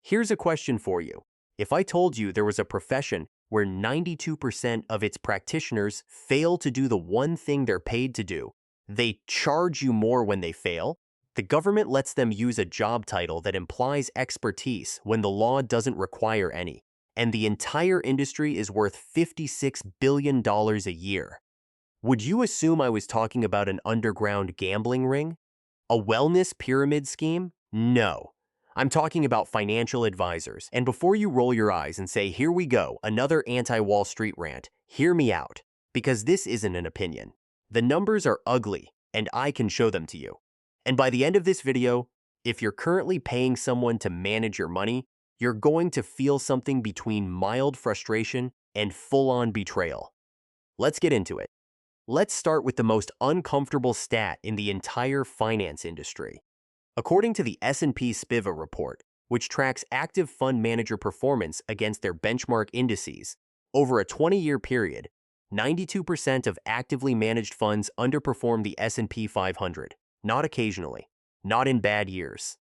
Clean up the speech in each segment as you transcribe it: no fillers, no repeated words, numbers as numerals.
Here's a question for you. If I told you there was a profession where 92% of its practitioners fail to do the one thing they're paid to do, they charge you more when they fail, the government lets them use a job title that implies expertise when the law doesn't require any, and the entire industry is worth $56 billion a year. Would you assume I was talking about an underground gambling ring? A wellness pyramid scheme? No. I'm talking about financial advisors. And before you roll your eyes and say, here we go, another anti-Wall Street rant, hear me out, because this isn't an opinion. The numbers are ugly, and I can show them to you. And by the end of this video, if you're currently paying someone to manage your money, you're going to feel something between mild frustration and full-on betrayal. Let's get into it. Let's start with the most uncomfortable stat in the entire finance industry. According to the S&P SPIVA report, which tracks active fund manager performance against their benchmark indices, over a 20-year period, 92% of actively managed funds underperform the S&P 500, not occasionally, not in bad years.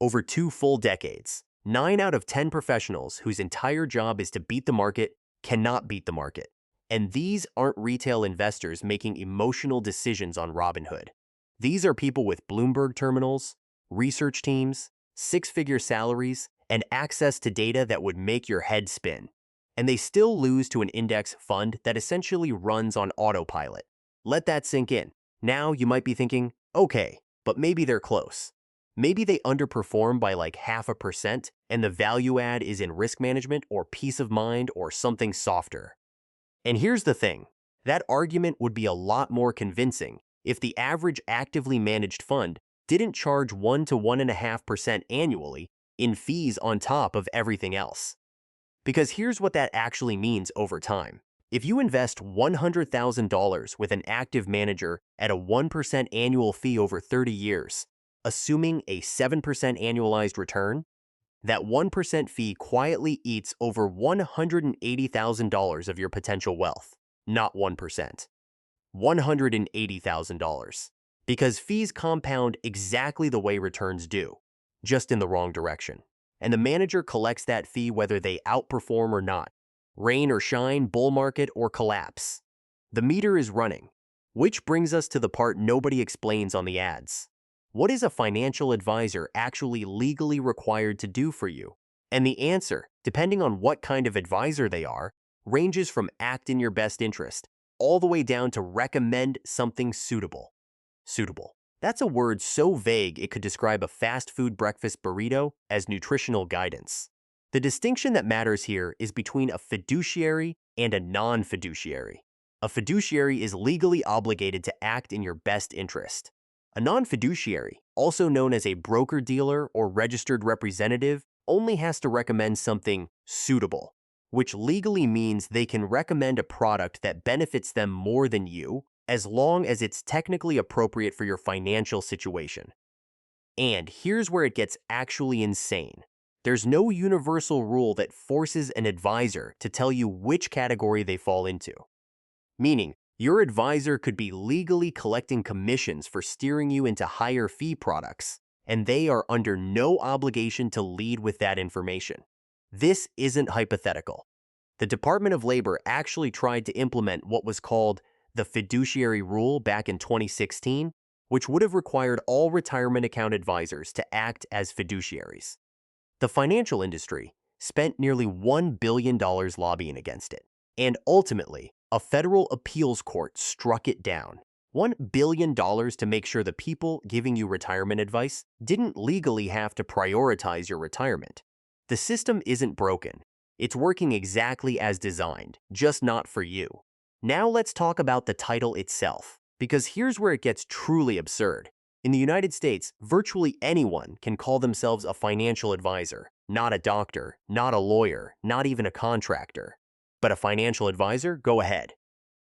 Over 2 full decades, 9 out of 10 professionals whose entire job is to beat the market cannot beat the market. And these aren't retail investors making emotional decisions on Robinhood. These are people with Bloomberg terminals, research teams, 6-figure salaries, and access to data that would make your head spin. And they still lose to an index fund that essentially runs on autopilot. Let that sink in. Now you might be thinking, okay, but maybe they're close. Maybe they underperform by like 0.5%, and the value add is in risk management or peace of mind or something softer. And here's the thing, that argument would be a lot more convincing if the average actively managed fund didn't charge 1 to 1.5% annually in fees on top of everything else. Because here's what that actually means over time. If you invest $100,000 with an active manager at a 1% annual fee over 30 years, assuming a 7% annualized return, that 1% fee quietly eats over $180,000 of your potential wealth, not 1%. $180,000. Because fees compound exactly the way returns do, just in the wrong direction. And the manager collects that fee whether they outperform or not, rain or shine, bull market or collapse. The meter is running, which brings us to the part nobody explains on the ads. What is a financial advisor actually legally required to do for you? And the answer, depending on what kind of advisor they are, ranges from act in your best interest, all the way down to recommend something suitable. Suitable. That's a word so vague it could describe a fast food breakfast burrito as nutritional guidance. The distinction that matters here is between a fiduciary and a non-fiduciary. A fiduciary is legally obligated to act in your best interest. A non-fiduciary, also known as a broker-dealer or registered representative, only has to recommend something suitable, which legally means they can recommend a product that benefits them more than you, as long as it's technically appropriate for your financial situation. And here's where it gets actually insane. There's no universal rule that forces an advisor to tell you which category they fall into. Meaning, your advisor could be legally collecting commissions for steering you into higher fee products, and they are under no obligation to lead with that information. This isn't hypothetical. The Department of Labor actually tried to implement what was called the fiduciary rule back in 2016, which would have required all retirement account advisors to act as fiduciaries. The financial industry spent nearly $1 billion lobbying against it, and ultimately, a federal appeals court struck it down. $1 billion to make sure the people giving you retirement advice didn't legally have to prioritize your retirement. The system isn't broken. It's working exactly as designed, just not for you. Now let's talk about the title itself, because here's where it gets truly absurd. In the United States, virtually anyone can call themselves a financial advisor, not a doctor, not a lawyer, not even a contractor. But a financial advisor? Go ahead.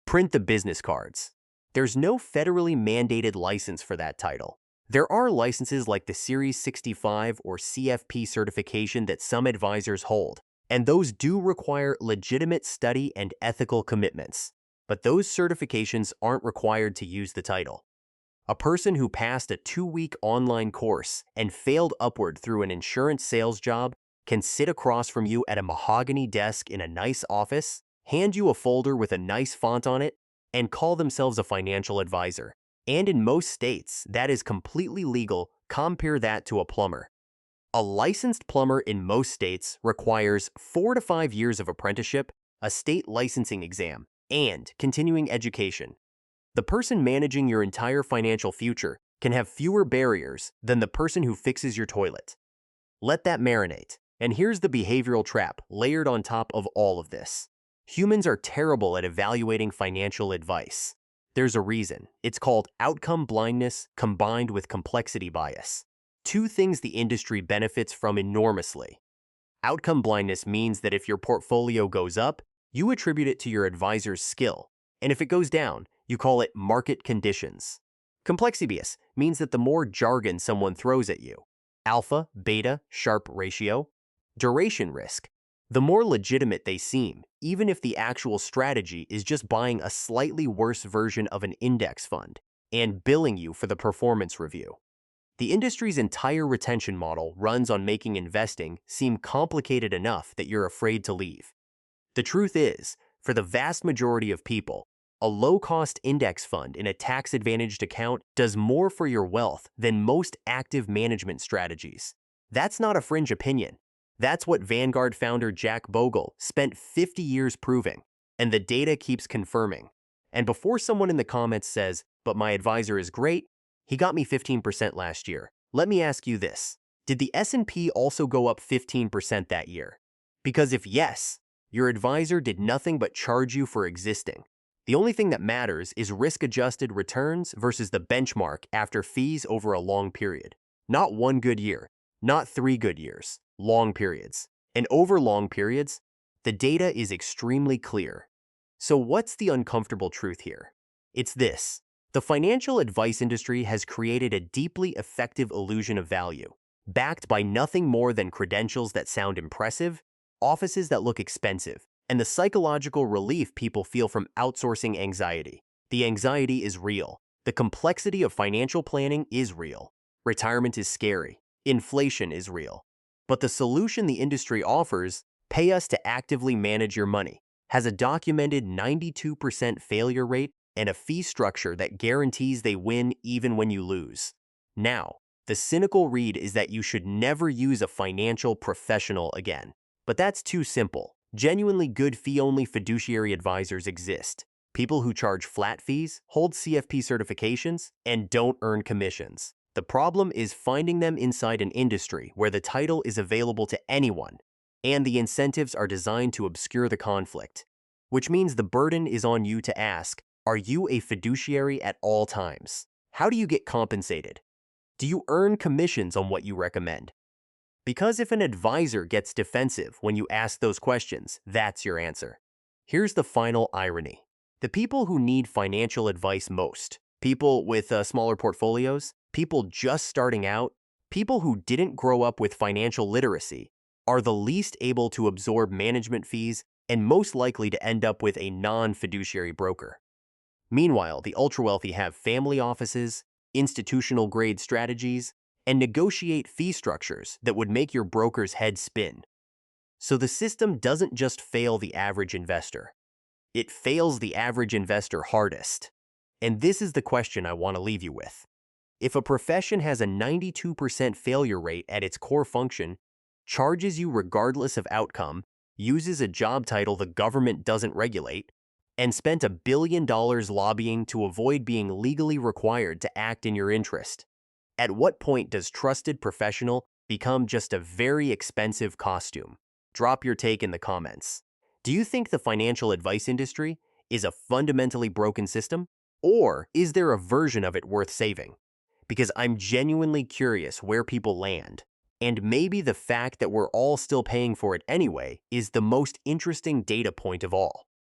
Print the business cards. There's no federally mandated license for that title. There are licenses like the Series 65 or CFP certification that some advisors hold, and those do require legitimate study and ethical commitments. But those certifications aren't required to use the title. A person who passed a 2-week online course and failed upward through an insurance sales job can sit across from you at a mahogany desk in a nice office, hand you a folder with a nice font on it, and call themselves a financial advisor. And in most states, that is completely legal. Compare that to a plumber. A licensed plumber in most states requires 4 to 5 years of apprenticeship, a state licensing exam, and continuing education. The person managing your entire financial future can have fewer barriers than the person who fixes your toilet. Let that marinate. And here's the behavioral trap layered on top of all of this. Humans are terrible at evaluating financial advice. There's a reason. It's called outcome blindness combined with complexity bias. Two things the industry benefits from enormously. Outcome blindness means that if your portfolio goes up, you attribute it to your advisor's skill, and if it goes down, you call it market conditions. Complexity bias means that the more jargon someone throws at you, alpha, beta, Sharpe ratio, duration risk, the more legitimate they seem, even if the actual strategy is just buying a slightly worse version of an index fund and billing you for the performance review. The industry's entire retention model runs on making investing seem complicated enough that you're afraid to leave. The truth is, for the vast majority of people, a low-cost index fund in a tax-advantaged account does more for your wealth than most active management strategies. That's not a fringe opinion. That's what Vanguard founder Jack Bogle spent 50 years proving, and the data keeps confirming. And before someone in the comments says, "But my advisor is great, he got me 15% last year," let me ask you this. Did the S&P also go up 15% that year? Because if yes, your advisor did nothing but charge you for existing. The only thing that matters is risk-adjusted returns versus the benchmark after fees over a long period. Not one good year, not 3 good years, long periods. And over long periods, the data is extremely clear. So what's the uncomfortable truth here? It's this. The financial advice industry has created a deeply effective illusion of value, backed by nothing more than credentials that sound impressive, offices that look expensive, and the psychological relief people feel from outsourcing anxiety. The anxiety is real. The complexity of financial planning is real. Retirement is scary. Inflation is real. But the solution the industry offers, pay us to actively manage your money, has a documented 92% failure rate and a fee structure that guarantees they win even when you lose. Now, the cynical read is that you should never use a financial professional again. But that's too simple. Genuinely good fee-only fiduciary advisors exist. People who charge flat fees, hold CFP certifications, and don't earn commissions. The problem is finding them inside an industry where the title is available to anyone, and the incentives are designed to obscure the conflict. Which means the burden is on you to ask, are you a fiduciary at all times? How do you get compensated? Do you earn commissions on what you recommend? Because if an advisor gets defensive when you ask those questions, that's your answer. Here's the final irony. The people who need financial advice most, people with smaller portfolios, people just starting out, people who didn't grow up with financial literacy, are the least able to absorb management fees and most likely to end up with a non-fiduciary broker. Meanwhile, the ultra-wealthy have family offices, institutional-grade strategies, and negotiate fee structures that would make your broker's head spin. So the system doesn't just fail the average investor. It fails the average investor hardest. And this is the question I want to leave you with. If a profession has a 92% failure rate at its core function, charges you regardless of outcome, uses a job title the government doesn't regulate, and spent $1 billion lobbying to avoid being legally required to act in your interest, at what point does trusted professional become just a very expensive costume? Drop your take in the comments. Do you think the financial advice industry is a fundamentally broken system? Or is there a version of it worth saving? Because I'm genuinely curious where people land. And maybe the fact that we're all still paying for it anyway is the most interesting data point of all.